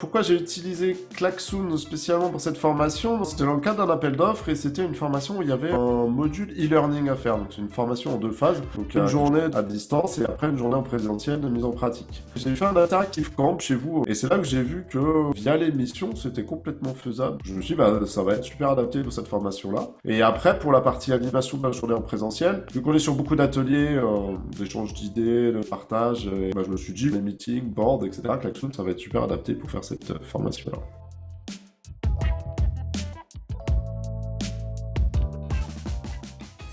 Pourquoi j'ai utilisé Klaxoon spécialement pour cette formation? C'était dans le cadre d'un appel d'offres et c'était une formation où il y avait un module e-learning à faire. Donc c'est une formation en 2 phases. Donc une journée à distance et après une journée en présentiel de mise en pratique. J'ai fait un interactive camp chez vous et c'est là que j'ai vu que via l'émission c'était complètement faisable. Je me suis dit bah ça va être super adapté pour cette formation-là. Et après pour la partie animation de la journée en présentiel, vu qu'on est sur beaucoup d'ateliers, d'échanges d'idées, de partage, et je me suis dit les meetings, boards, etc. Klaxoon ça va être super adapté pour faire cette formation-là.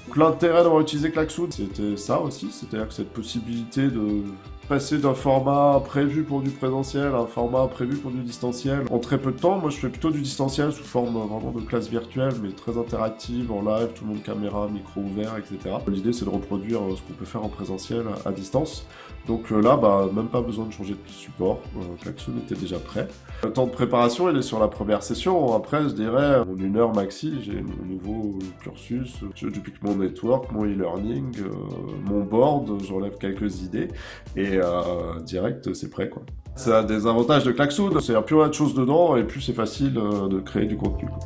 Donc l'intérêt d'avoir utilisé Klaxoon, c'était ça aussi, c'est-à-dire que cette possibilité de passer d'un format prévu pour du présentiel à un format prévu pour du distanciel en très peu de temps. Moi je fais plutôt du distanciel sous forme vraiment de classe virtuelle mais très interactive, en live, tout le monde caméra, micro ouvert, etc. L'idée c'est de reproduire ce qu'on peut faire en présentiel à distance. Donc là, même pas besoin de changer de support, Klaxoon était déjà prêt. Le temps de préparation, il est sur la première session. Après, je dirais, en 1 heure maxi, j'ai mon nouveau cursus. Je duplique mon network, mon e-learning, mon board, j'enlève quelques idées, et direct, c'est prêt, quoi. Ça a des avantages de Klaxoon, c'est plus on a de choses dedans, et plus c'est facile de créer du contenu, quoi.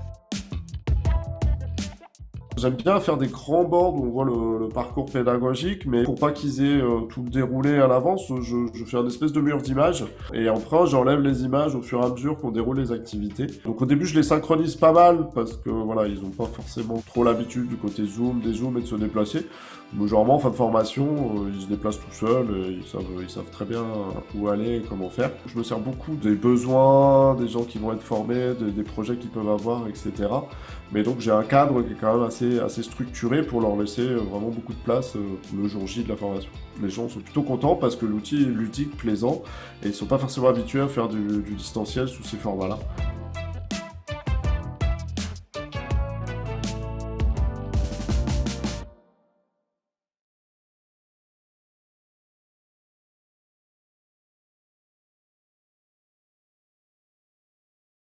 J'aime bien faire des grands boards où on voit le parcours pédagogique, mais pour pas qu'ils aient tout déroulé à l'avance, je fais un espèce de mur d'images. Et après, j'enlève les images au fur et à mesure qu'on déroule les activités. Donc au début, je les synchronise pas mal, parce que voilà, ils ont pas forcément trop l'habitude du côté zoom, des zooms et de se déplacer. Mais généralement, en fin de formation, ils se déplacent tout seuls, et ils savent très bien où aller et comment faire. Je me sers beaucoup des besoins, des gens qui vont être formés, des projets qu'ils peuvent avoir, etc. Mais donc j'ai un cadre qui est quand même assez structuré pour leur laisser vraiment beaucoup de place le jour J de la formation. Les gens sont plutôt contents parce que l'outil est ludique, plaisant, et ils sont pas forcément habitués à faire du distanciel sous ces formats-là.